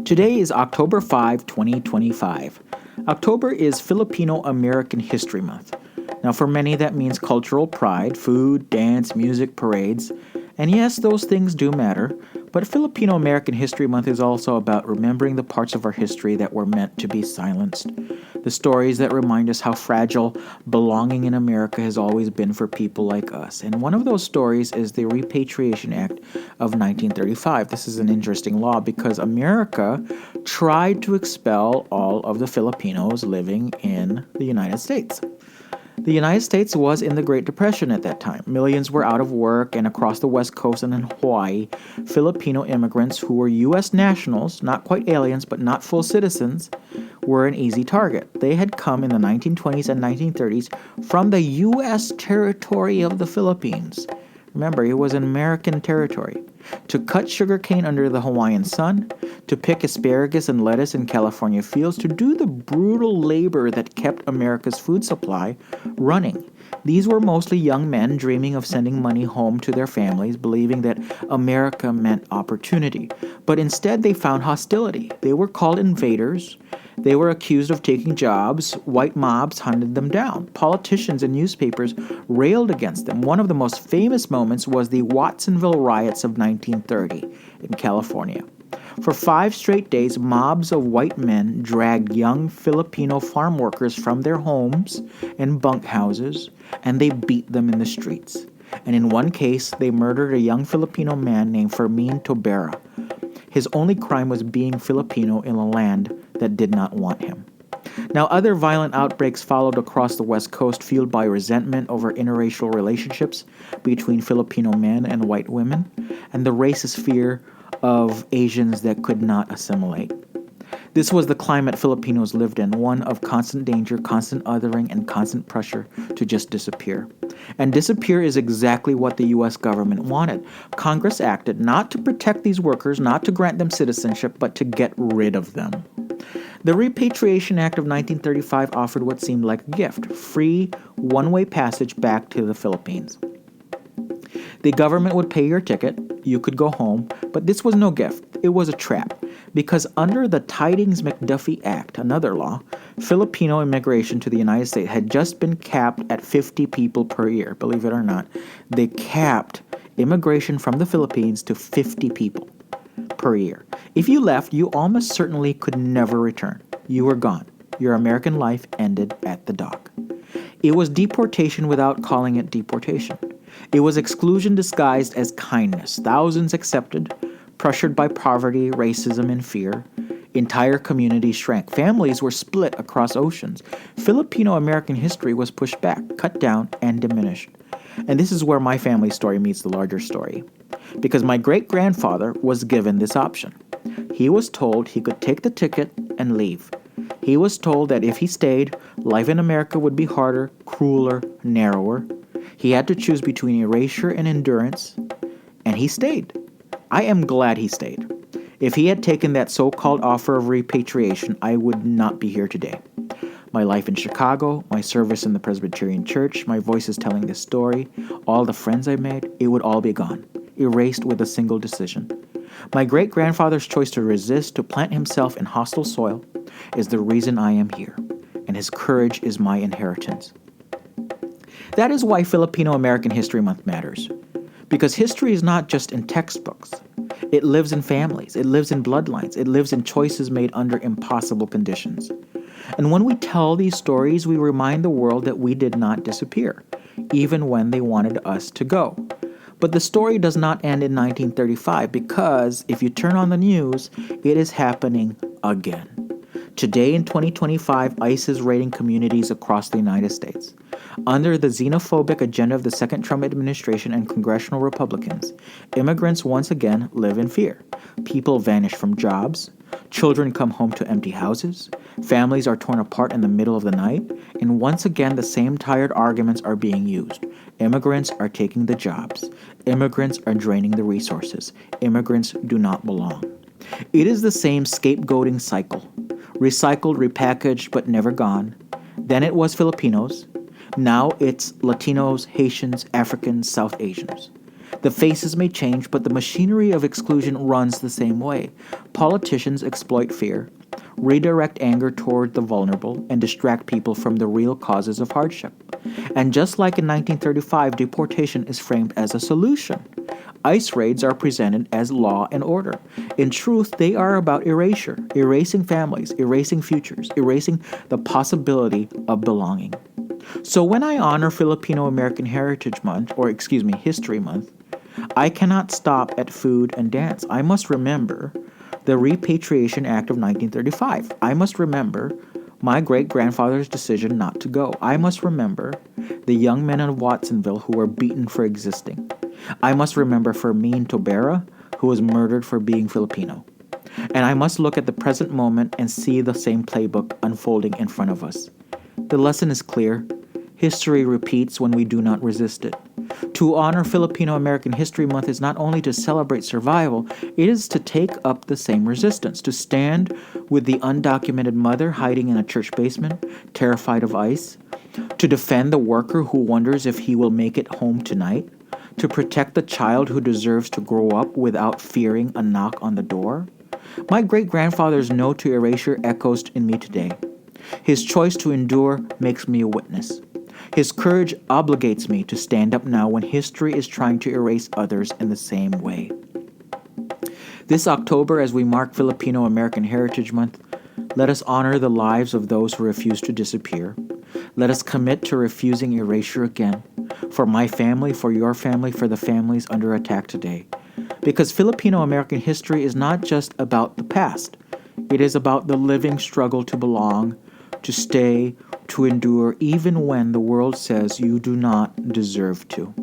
Today is October 5, 2025. October is Filipino American History Month. Now, for many, that means cultural pride, food, dance, music, parades. And yes, those things do matter, but Filipino American History Month is also about remembering the parts of our history that were meant to be silenced. The stories that remind us how fragile belonging in America has always been for people like us. And one of those stories is the Repatriation Act of 1935. This is an interesting law because America tried to expel all of the Filipinos living in the United States. The United States was in the Great Depression at that time. Millions were out of work, and across the West Coast and in Hawaii, Filipino immigrants who were U.S. nationals, not quite aliens but not full citizens, were an easy target. They had come in the 1920s and 1930s from the U.S. territory of the Philippines. Remember, it was an American territory. To cut sugarcane under the Hawaiian sun, to pick asparagus and lettuce in California fields, to do the brutal labor that kept America's food supply running. These were mostly young men dreaming of sending money home to their families, believing that America meant opportunity. But instead, they found hostility. They were called invaders. They were accused of taking jobs. White mobs hunted them down. Politicians and newspapers railed against them. One of the most famous moments was the Watsonville riots of 1930 in California. For 5 straight days, mobs of white men dragged young Filipino farm workers from their homes and bunkhouses, and they beat them in the streets. And in one case, they murdered a young Filipino man named Fermin Tobera. His only crime was being Filipino in a land that did not want him. Now, other violent outbreaks followed across the West Coast, fueled by resentment over interracial relationships between Filipino men and white women, and the racist fear of Asians that could not assimilate. This was the climate Filipinos lived in, one of constant danger, constant othering, and constant pressure to just disappear. And disappear is exactly what the U.S. government wanted. Congress acted not to protect these workers, not to grant them citizenship, but to get rid of them. The Repatriation Act of 1935 offered what seemed like a gift, free, one-way passage back to the Philippines. The government would pay your ticket, you could go home, but this was no gift. It was a trap. Because under the Tidings-McDuffie Act, another law, Filipino immigration to the United States had just been capped at 50 people per year. Believe it or not, they capped immigration from the Philippines to 50 people per year. If you left, you almost certainly could never return. You were gone. Your American life ended at the dock. It was deportation without calling it deportation. It was exclusion disguised as kindness. Thousands accepted, pressured by poverty, racism, and fear. Entire communities shrank. Families were split across oceans. Filipino American history was pushed back, cut down, and diminished. And this is where my family story meets the larger story. Because my great-grandfather was given this option. He was told he could take the ticket and leave. He was told that if he stayed, life in America would be harder, crueler, narrower. He had to choose between erasure and endurance, and he stayed. I am glad he stayed. If he had taken that so-called offer of repatriation, I would not be here today. My life in Chicago, my service in the Presbyterian Church, my voices telling this story, all the friends I made, it would all be gone, erased with a single decision. My great-grandfather's choice to resist, to plant himself in hostile soil, is the reason I am here, and his courage is my inheritance. That is why Filipino American History Month matters. Because history is not just in textbooks. It lives in families. It lives in bloodlines. It lives in choices made under impossible conditions. And when we tell these stories, we remind the world that we did not disappear, even when they wanted us to go. But the story does not end in 1935 because if you turn on the news, it is happening again. Today in 2025, ICE is raiding communities across the United States. Under the xenophobic agenda of the second Trump administration and congressional Republicans, immigrants once again live in fear. People vanish from jobs. Children come home to empty houses. Families are torn apart in the middle of the night. And once again, the same tired arguments are being used. Immigrants are taking the jobs. Immigrants are draining the resources. Immigrants do not belong. It is the same scapegoating cycle. Recycled, repackaged, but never gone. Then it was Filipinos. Now it's Latinos, Haitians, Africans, South Asians. The faces may change, but the machinery of exclusion runs the same way. Politicians exploit fear, redirect anger toward the vulnerable, and distract people from the real causes of hardship. And just like in 1935, deportation is framed as a solution. ICE raids are presented as law and order. In truth, they are about erasure, erasing families, erasing futures, erasing the possibility of belonging. So when I honor Filipino American Heritage Month, History Month, I cannot stop at food and dance. I must remember the Repatriation Act of 1935. I must remember my great-grandfather's decision not to go. I must remember the young men of Watsonville who were beaten for existing. I must remember Fermin Tobera, who was murdered for being Filipino. And I must look at the present moment and see the same playbook unfolding in front of us. The lesson is clear. History repeats when we do not resist it. To honor Filipino American History Month is not only to celebrate survival, it is to take up the same resistance, to stand with the undocumented mother hiding in a church basement, terrified of ICE, to defend the worker who wonders if he will make it home tonight, to protect the child who deserves to grow up without fearing a knock on the door. My great-grandfather's no to erasure echoes in me today. His choice to endure makes me a witness. His courage obligates me to stand up now when history is trying to erase others in the same way. This October, as we mark Filipino American Heritage Month, let us honor the lives of those who refuse to disappear. Let us commit to refusing erasure again, for my family, for your family, for the families under attack today. Because Filipino American history is not just about the past. It is about the living struggle to belong, to stay, to endure, even when the world says you do not deserve to.